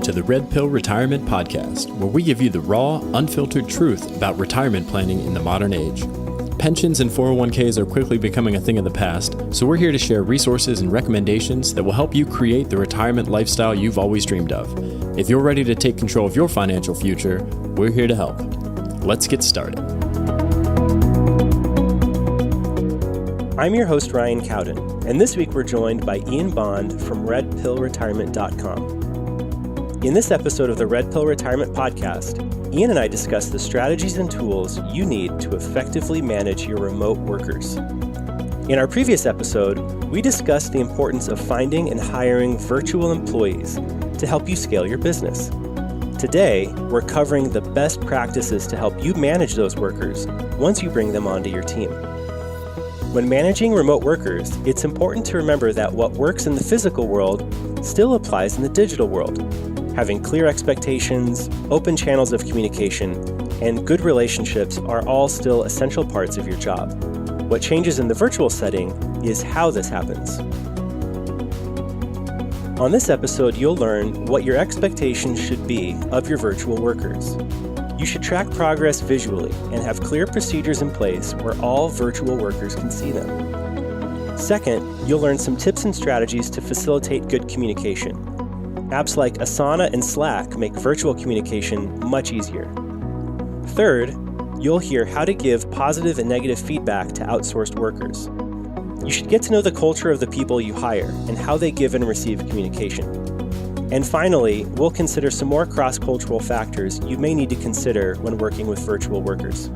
Welcome to the Red Pill Retirement Podcast, where we give you the raw, unfiltered truth about retirement planning in the modern age. Pensions and 401ks are quickly becoming a thing of the past, so we're here to share resources and recommendations that will help you create the retirement lifestyle you've always dreamed of. If you're ready to take control of your financial future, we're here to help. Let's get started. I'm your host, Ryan Cowden, and this week we're joined by Ian Bond from redpillretirement.com. In this episode of the Red Pill Retirement Podcast, Ian and I discuss the strategies and tools you need to effectively manage your remote workers. In our previous episode, we discussed the importance of finding and hiring virtual employees to help you scale your business. Today, we're covering the best practices to help you manage those workers once you bring them onto your team. When managing remote workers, it's important to remember that what works in the physical world still applies in the digital world. Having clear expectations, open channels of communication, and good relationships are all still essential parts of your job. What changes in the virtual setting is how this happens. On this episode, you'll learn what your expectations should be of your virtual workers. You should track progress visually and have clear procedures in place where all virtual workers can see them. Second, you'll learn some tips and strategies to facilitate good communication. Apps like Asana and Slack make virtual communication much easier. Third, you'll hear how to give positive and negative feedback to outsourced workers. You should get to know the culture of the people you hire and how they give and receive communication. And finally, we'll consider some more cross-cultural factors you may need to consider when working with virtual workers.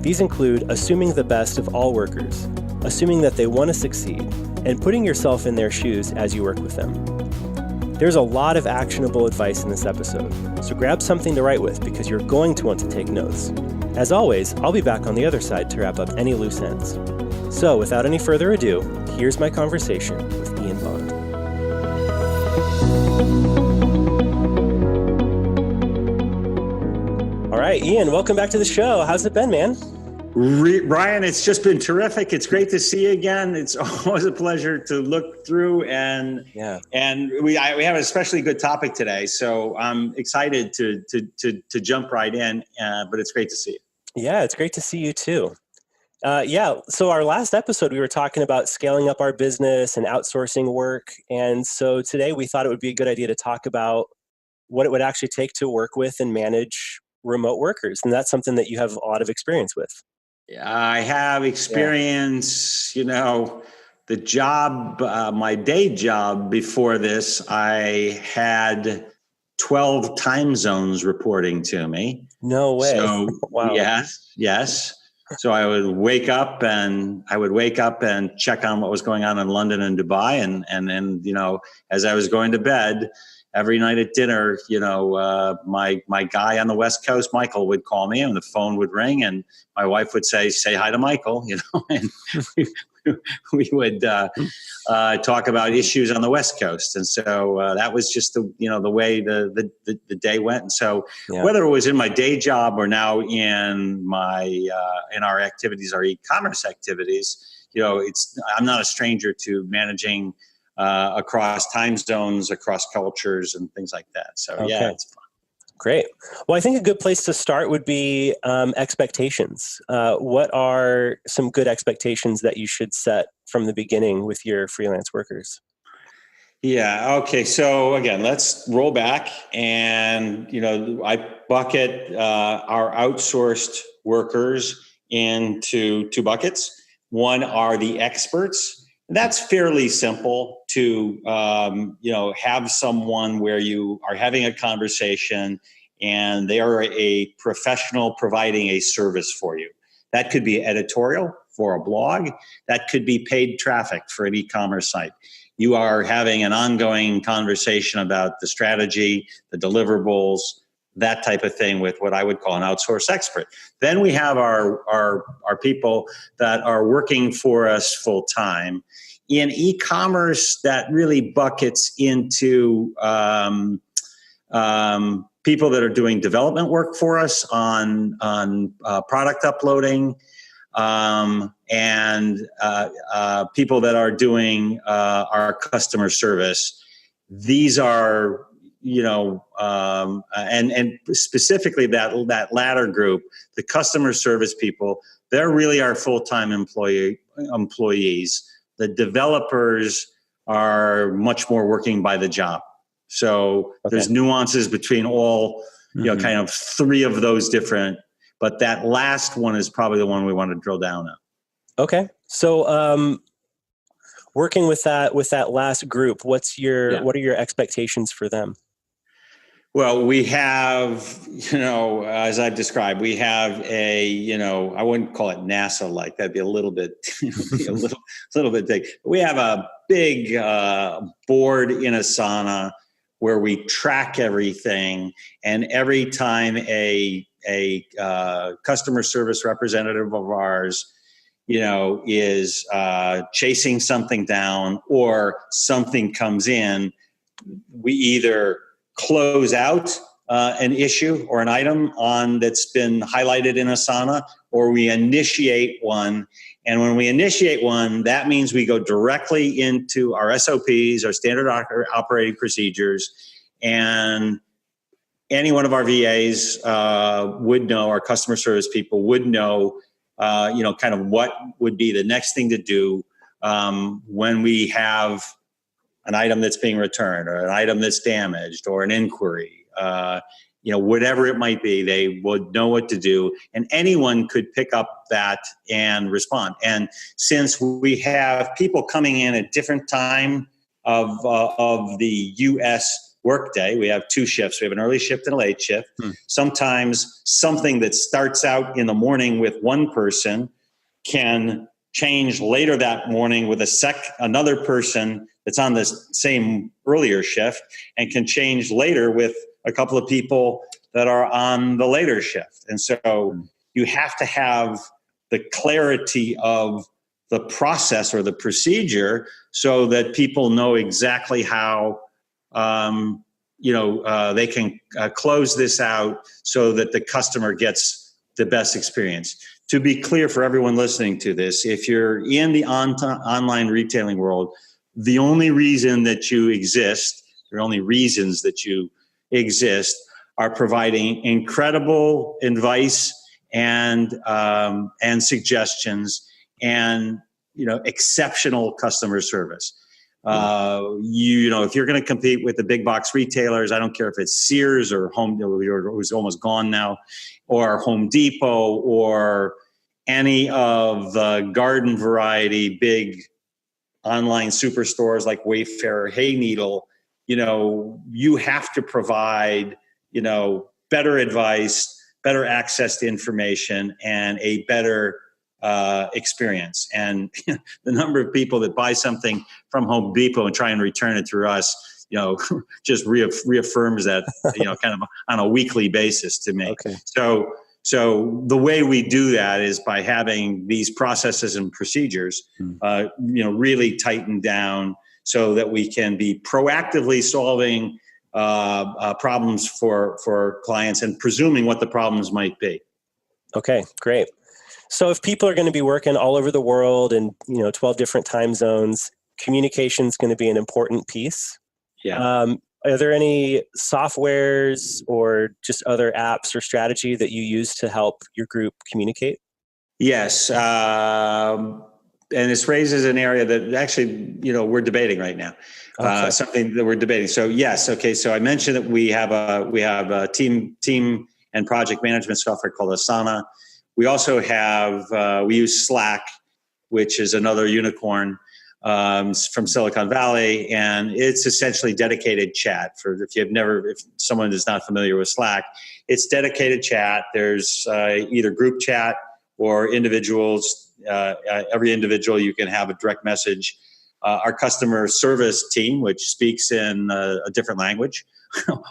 These include assuming the best of all workers, assuming that they want to succeed, and putting yourself in their shoes as you work with them. There's a lot of actionable advice in this episode, so grab something to write with because you're going to want to take notes. As always, I'll be back on the other side to wrap up any loose ends. So without any further ado, here's my conversation with Ian Bond. All right, Ian, welcome back to the show. How's it been, man? Ryan, it's just been terrific. It's great to see you again. It's always a pleasure to look through, and we have an especially good topic today. So I'm excited to jump right in. But it's great to see you. Yeah, it's great to see you too. So our last episode we were talking about scaling up our business and outsourcing work, and so today we thought it would be a good idea to talk about what it would actually take to work with and manage remote workers, and that's something that you have a lot of experience with. I have experience, the job, my day job before this, I had 12 time zones reporting to me. No way. So, wow. Yes. So I would wake up and check on what was going on in London and Dubai. And then, as I was going to bed, every night at dinner, my guy on the West Coast, Michael, would call me and the phone would ring and my wife would say hi to Michael, and we would talk about issues on the West Coast. And so that was just the way the day went. And so whether it was in my day job or now in in our activities, our e-commerce activities, I'm not a stranger to managing across time zones, across cultures, and things like that. So it's fun. Great. Well, I think a good place to start would be expectations. What are some good expectations that you should set from the beginning with your freelance workers? Yeah. Okay. So again, let's roll back, and I bucket our outsourced workers into two buckets. One are the experts. That's fairly simple to, have someone where you are having a conversation and they are a professional providing a service for you. That could be editorial for a blog. That could be paid traffic for an e-commerce site. You are having an ongoing conversation about the strategy, the deliverables, that type of thing with what I would call an outsourced expert. Then we have our people that are working for us full time. In e-commerce, that really buckets into people that are doing development work for us on product uploading, and people that are doing our customer service. These are and specifically that latter group, the customer service people, they're really our full-time employees. The developers are much more working by the job. So there's nuances between all, kind of three of those different, but that last one is probably the one we want to drill down on. Okay. So, working with that last group, what are your expectations for them? Well, we have, as I've described, we have I wouldn't call it NASA-like. That'd be a little bit, a little bit big. We have a big board in Asana where we track everything, and every time a customer service representative of ours, is chasing something down or something comes in, we either close out an issue or an item that's been highlighted in Asana, or we initiate one. And when we initiate one, that means we go directly into our SOPs, our standard operating procedures, and any one of our VAs would know, our customer service people would know, kind of what would be the next thing to do when we have an item that's being returned or an item that's damaged or an inquiry, whatever it might be, they would know what to do, and anyone could pick up that and respond. And since we have people coming in at different time of the U.S. workday, we have two shifts. We have an early shift and a late shift. Sometimes something that starts out in the morning with one person can change later that morning with another person that's on the same earlier shift, and can change later with a couple of people that are on the later shift. And so you have to have the clarity of the process or the procedure so that people know exactly how they can close this out so that the customer gets the best experience. To be clear for everyone listening to this, if you're in the online retailing world, the only reason that you exist, the only reasons that you exist, are providing incredible advice and suggestions and exceptional customer service. If you're going to compete with the big box retailers, I don't care if it's Sears or who's almost gone now, or Home Depot, or any of the garden variety big online superstores like Wayfair or Hayneedle, you have to provide, better advice, better access to information, and a better experience. And the number of people that buy something from Home Depot and try and return it through us, just reaffirms that, kind of on a weekly basis to me. Okay. So the way we do that is by having these processes and procedures, really tightened down so that we can be proactively solving problems for clients and presuming what the problems might be. Okay, great. So if people are going to be working all over the world in 12 different time zones, communication is going to be an important piece. Yeah. Are there any softwares or just other apps or strategy that you use to help your group communicate? Yes. And this raises an area that actually, we're debating right now. Okay. Something that we're debating. So yes. Okay. So I mentioned that we have a team and project management software called Asana. We also have, we use Slack, which is another unicorn from Silicon Valley, and it's essentially dedicated chat. If someone is not familiar with Slack, it's dedicated chat. There's either group chat or individuals. Every individual, you can have a direct message. Our customer service team, which speaks in a different language,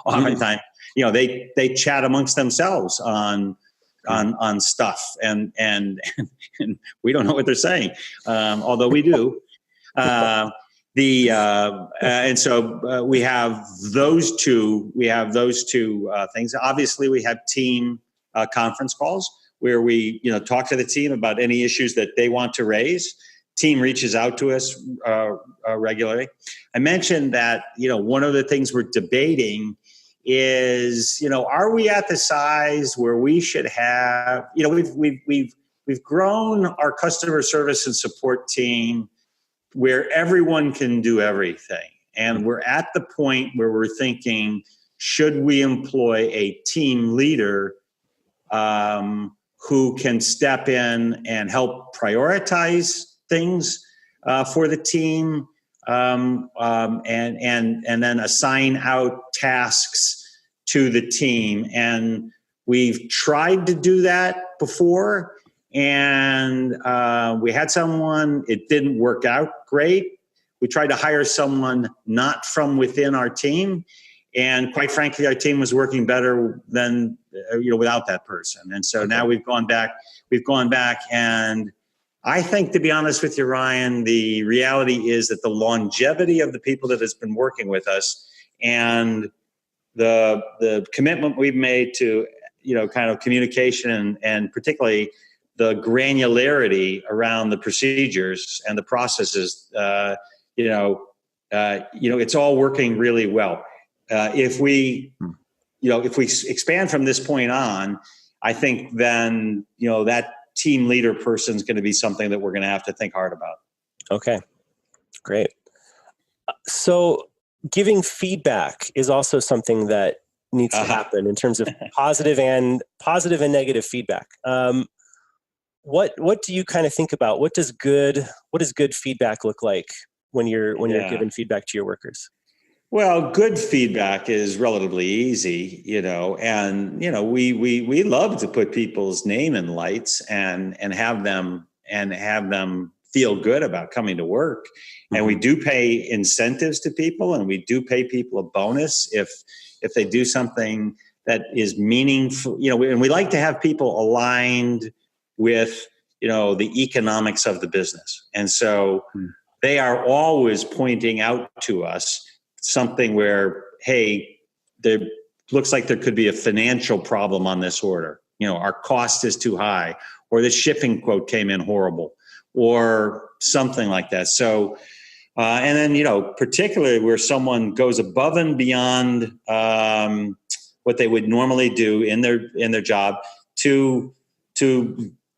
oftentimes, they chat amongst themselves on stuff, and we don't know what they're saying, although we do. And so we have those two. We have those two things. Obviously, we have team conference calls where we talk to the team about any issues that they want to raise. Team reaches out to us regularly. I mentioned that one of the things we're debating is, are we at the size where we should have, we've grown our customer service and support team where everyone can do everything. And we're at the point where we're thinking, should we employ a team leader who can step in and help prioritize things for the team, and then assign out tasks to the team. And we've tried to do that before, and we had someone, it didn't work out great. We tried to hire someone not from within our team, and quite frankly, our team was working better than without that person. And so now we've gone back, and I think, to be honest with you, Ryan, the reality is that the longevity of the people that has been working with us and the commitment we've made to, kind of communication and particularly the granularity around the procedures and the processes, it's all working really well. If we expand from this point on, I think then, that team leader person is going to be something that we're going to have to think hard about. Okay, great. So giving feedback is also something that needs to happen in terms of positive and negative feedback. What do you kind of think about? What does good feedback look like when you're giving feedback to your workers? Well, good feedback is relatively easy, and we love to put people's name in lights and have them feel good about coming to work. Mm-hmm. And we do pay incentives to people, and we do pay people a bonus if they do something that is meaningful, and we like to have people aligned with, the economics of the business. And so they are always pointing out to us something where, hey, there looks like there could be a financial problem on this order. Our cost is too high, or the shipping quote came in horrible, or something like that. So, and then, particularly where someone goes above and beyond what they would normally do in their job to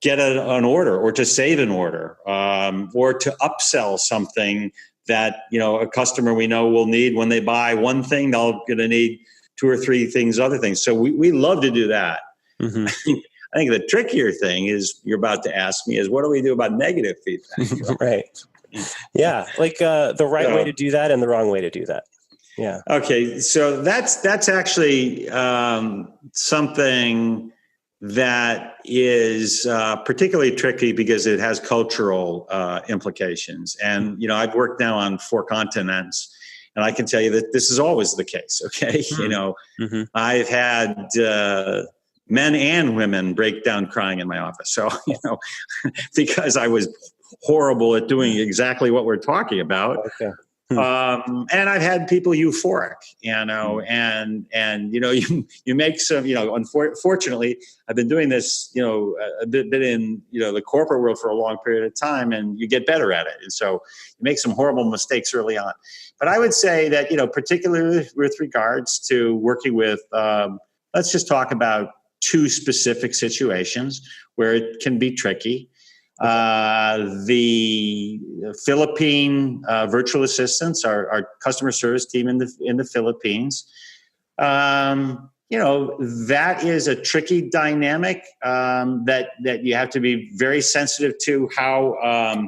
get an order, or to save an order, or to upsell something that, a customer we know will need. When they buy one thing, they're going to need 2 or 3 other things. So we love to do that. Mm-hmm. I think the trickier thing is, you're about to ask me, is what do we do about negative feedback? Right. Yeah. Like the right way to do that and the wrong way to do that. Yeah. Okay. So that's actually something that is particularly tricky because it has cultural implications. And, I've worked now on 4 continents, and I can tell you that this is always the case. Okay. Mm-hmm. I've had men and women break down crying in my office. So, because I was horrible at doing exactly what we're talking about. Okay. And I've had people euphoric, and you make some, unfortunately, I've been doing this, a bit in, the corporate world for a long period of time, and you get better at it. And so you make some horrible mistakes early on. But I would say that, particularly with regards to working with, let's just talk about 2 specific situations where it can be tricky. The Philippine virtual assistants, our customer service team in the Philippines, that is a tricky dynamic that you have to be very sensitive to, how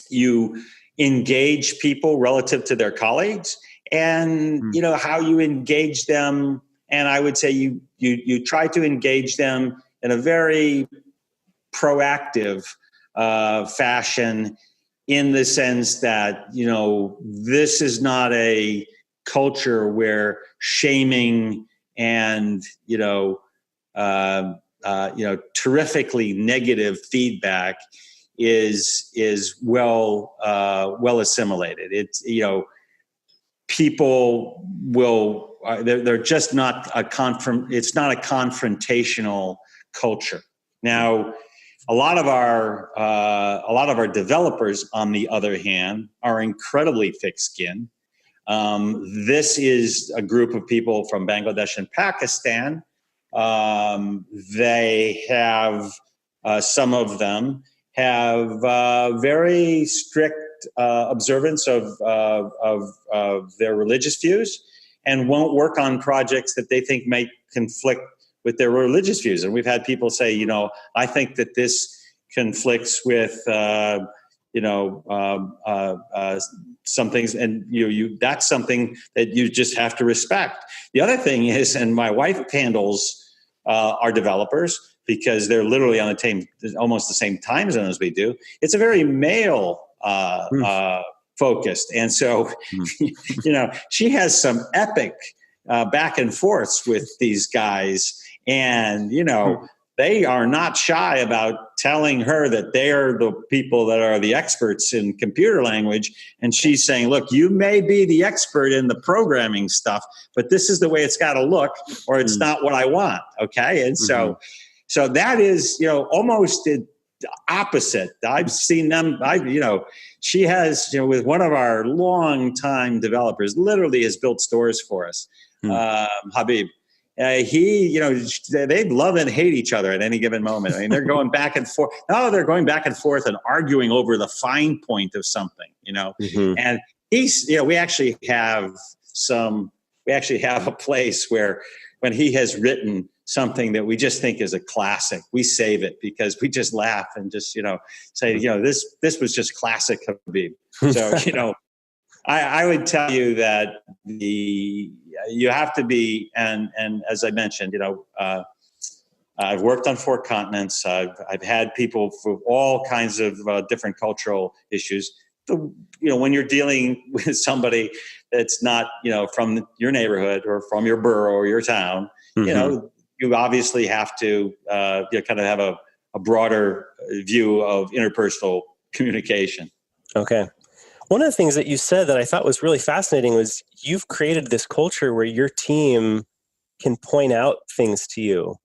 you engage people relative to their colleagues, and how you engage them. And I would say you try to engage them in a very proactive fashion, in the sense that, this is not a culture where shaming and, terrifically negative feedback is well assimilated. It's, people will, they're just not it's not a confrontational culture. Now, a lot of our developers, on the other hand, are incredibly thick-skinned. This is a group of people from Bangladesh and Pakistan. They have, some of them have very strict observance of their religious views and won't work on projects that they think may conflict with their religious views. And we've had people say, I think that this conflicts with, some things, and that's something that you just have to respect. The other thing is, and my wife handles our developers because they're literally on almost the same time zone as we do. It's a very male focused, and so she has some epic back and forths with these guys, and they are not shy about telling her that they're the people that are the experts in computer language. And she's saying, look, you may be the expert in the programming stuff, but this is the way it's got to look, or it's not what I want. Okay. And so that is, almost the opposite. I've seen them. She has, with one of our longtime developers, literally has built stores for us, Habib. They love and hate each other at any given moment. I mean, they're going back and forth. They're going back and forth and arguing over the fine point of something, And we actually have a place where when he has written something that we just think is a classic, we save it because we just laugh and just, say, this was just classic Habib. So, I would tell you that you have to be, and as I mentioned, I've worked on 4 continents. I've had people for all kinds of different cultural issues. When you're dealing with somebody that's not, from your neighborhood or from your borough or your town, you obviously have to kind of have a broader view of interpersonal communication. Okay. One of the things that you said that I thought was really fascinating was you've created this culture where your team can point out things to you.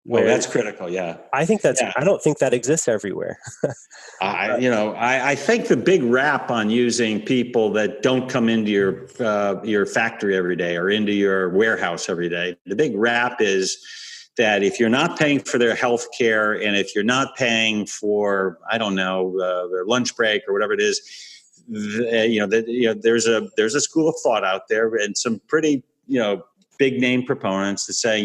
Well, that's critical. Yeah. I think I don't think that exists everywhere. I think the big rap on using people that don't come into your factory every day or into your warehouse every day, the big rap is that if you're not paying for their health care and if you're not paying for, their lunch break or whatever it is, there's a school of thought out there and some pretty, big name proponents that say,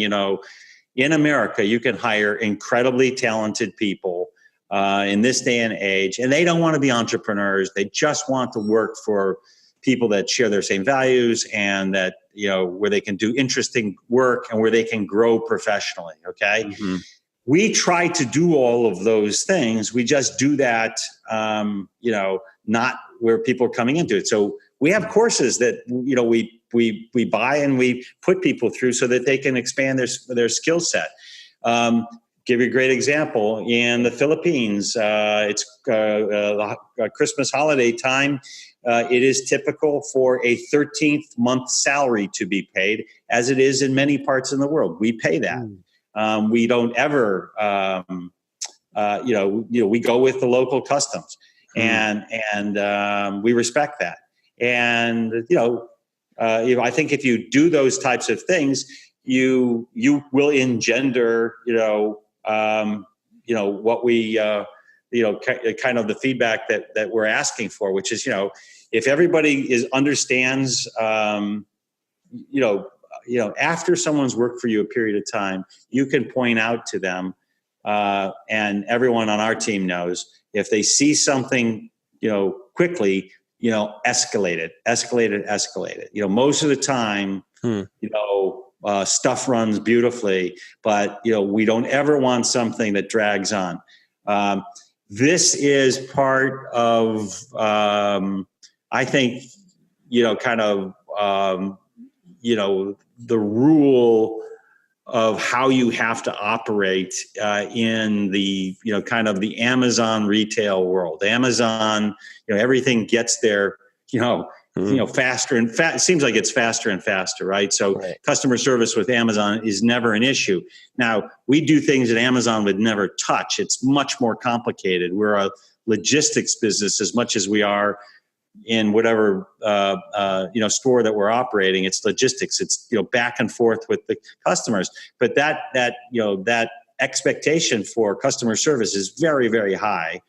in America, you can hire incredibly talented people in this day and age, and they don't want to be entrepreneurs. They just want to work for people that share their same values and that, where they can do interesting work and where they can grow professionally. Okay. Mm-hmm. We try to do all of those things. We just do that, not where people are coming into it. So we have courses that, we buy and we put people through so that they can expand their skill set. Give you a great example. In the Philippines, it's Christmas holiday time. It is typical for a 13th month salary to be paid, as it is in many parts in the world. We pay that. We don't ever, we go with the local customs, and we respect that. And I think if you do those types of things, you will engender, what we, kind of the feedback that we're asking for, which is, if everybody understands, after someone's worked for you a period of time, you can point out to them, and everyone on our team knows, if they see something, quickly, escalate it. Most of the time, stuff runs beautifully, but, we don't ever want something that drags on. This is part of, I think, the rule of how you have to operate in the, kind of the Amazon retail world. Amazon, everything gets there, faster and it seems like it's faster and faster, right? So right. Customer service with Amazon is never an issue. Now, we do things that Amazon would never touch. It's much more complicated. We're a logistics business as much as we are, whatever store that we're operating. It's logistics. It's back and forth with the customers. But that expectation for customer service is very, very high,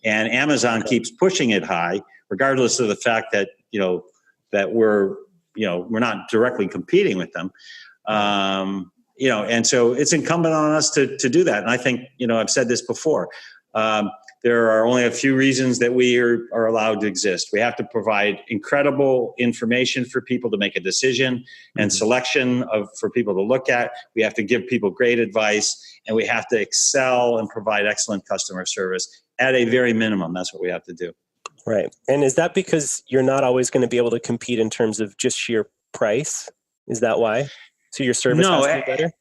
and Amazon keeps pushing it high, regardless of the fact that that we're not directly competing with them. And so it's incumbent on us to do that. And I think I've said this before. There are only a few reasons that we are allowed to exist. We have to provide incredible information for people to make a decision and selection for people to look at. We have to give people great advice, and we have to excel and provide excellent customer service at a very minimum. That's what we have to do. Right. And is that because you're not always going to be able to compete in terms of just sheer price? Is that why? So your service has to be better?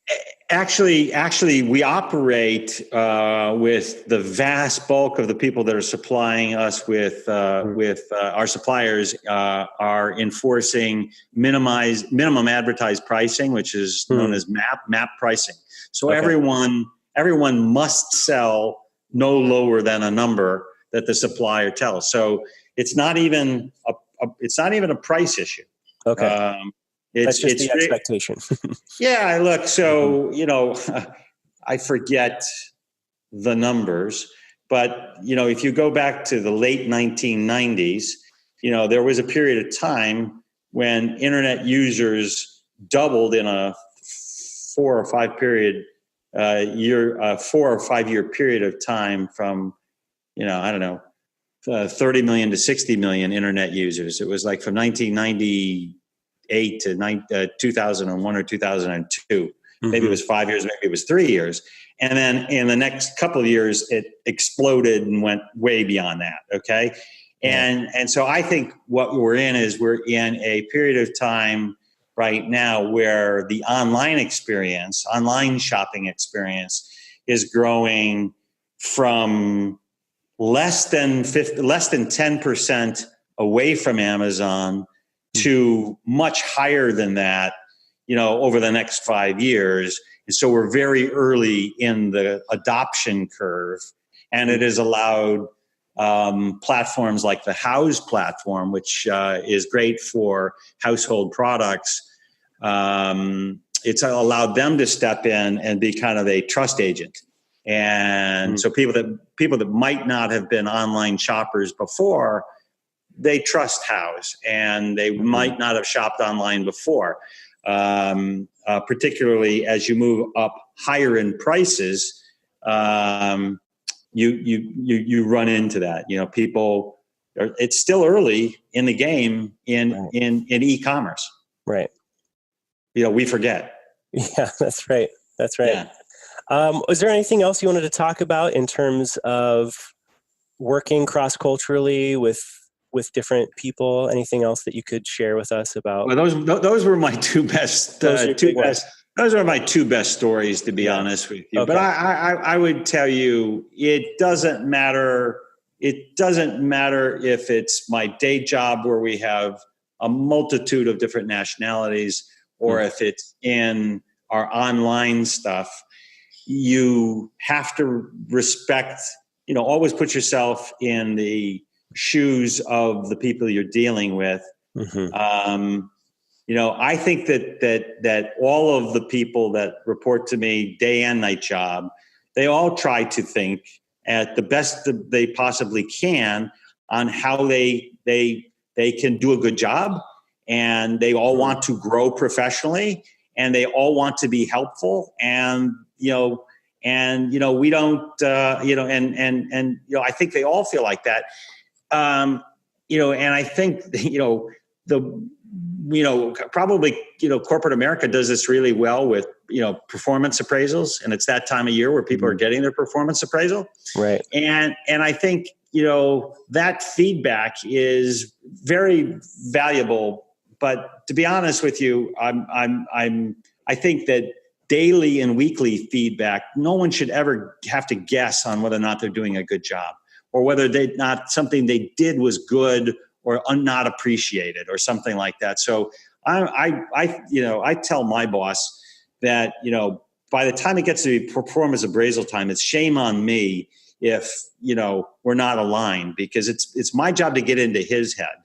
Actually, we operate with the vast bulk of the people that are supplying us with our suppliers are enforcing minimum advertised pricing, which is known as MAP pricing. So everyone must sell no lower than a number that the supplier tells. So it's not even a price issue. Okay. That's just the expectation. Yeah, look, so, I forget the numbers, but, if you go back to the late 1990s, there was a period of time when internet users doubled in a 4 or 5 year period of time from, 30 million to 60 million internet users. It was like from 1998 to 2001 or 2002. Maybe it was 5 years, maybe it was 3 years. And then in the next couple of years, it exploded and went way beyond that. Okay. And so I think what we're in a period of time right now where the online shopping experience is growing from less than 10% away from Amazon to much higher than that, over the next 5 years. And so we're very early in the adoption curve, and it has allowed platforms like the House platform, which is great for household products. It's allowed them to step in and be kind of a trust agent. And so people that might not have been online shoppers before, they trust House, and they might not have shopped online before. Particularly as you move up higher in prices, you run into that. People. It's still early in the game in e-commerce. Right. We forget. Yeah, that's right. That's right. Yeah. Was there anything else you wanted to talk about in terms of working cross-culturally with different people? Anything else that you could share with us about? Well, those were my two best. Those are my two best stories, to be honest with you. Okay. But I would tell you, it doesn't matter. It doesn't matter if it's my day job where we have a multitude of different nationalities, or if it's in our online stuff. You have to respect. Always put yourself in the shoes of the people you're dealing with. I think that all of the people that report to me day and night job, they all try to think at the best that they possibly can on how they can do a good job, and they all want to grow professionally, and they all want to be helpful, and we don't, I think they all feel like that. And I think, probably, corporate America does this really well with, performance appraisals. And it's that time of year where people are getting their performance appraisal. Right. And I think, that feedback is very valuable. But to be honest with you, I think that daily and weekly feedback, no one should ever have to guess on whether or not they're doing a good job, or whether something they did was good or not appreciated or something like that. So I tell my boss that, by the time it gets to performance appraisal time, it's shame on me if, we're not aligned, because it's my job to get into his head.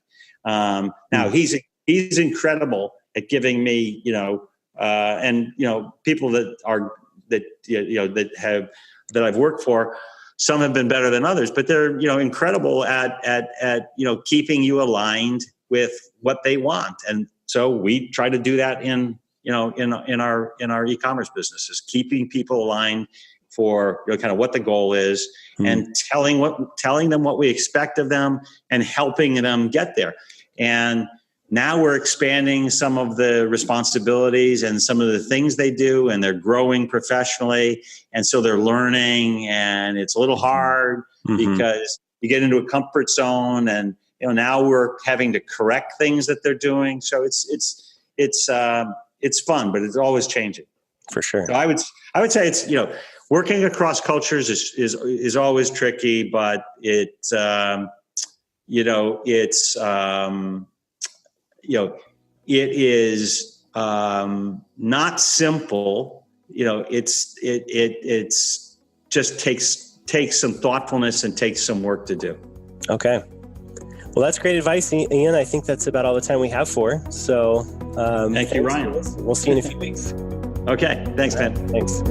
Now he's incredible at giving me, and people that I've worked for. Some have been better than others, but they're incredible at keeping you aligned with what they want. And so we try to do that in our e-commerce business, is keeping people aligned for kind of what the goal is, and telling them what we expect of them and helping them get there. And now we're expanding some of the responsibilities and some of the things they do, and they're growing professionally. And so they're learning, and it's a little hard because you get into a comfort zone, and now we're having to correct things that they're doing. So it's fun, but it's always changing. For sure. So I would say it's, working across cultures is always tricky, but it is not simple. It's just takes some thoughtfulness and takes some work to do. Okay. Well, that's great advice, Ian. I think that's about all the time we have for. So thank you, Ryan. We'll see you in a few weeks. Okay. Thanks, Ben. Thanks.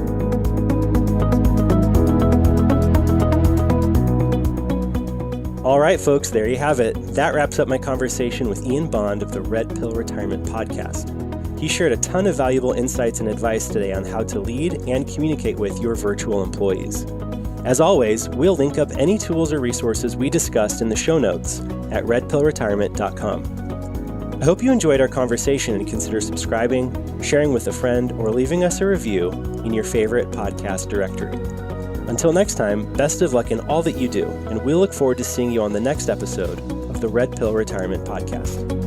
All right, folks, there you have it. That wraps up my conversation with Ian Bond of the Red Pill Retirement Podcast. He shared a ton of valuable insights and advice today on how to lead and communicate with your virtual employees. As always, we'll link up any tools or resources we discussed in the show notes at redpillretirement.com. I hope you enjoyed our conversation and consider subscribing, sharing with a friend, or leaving us a review in your favorite podcast directory. Until next time, best of luck in all that you do, and we'll look forward to seeing you on the next episode of the Red Pill Retirement Podcast.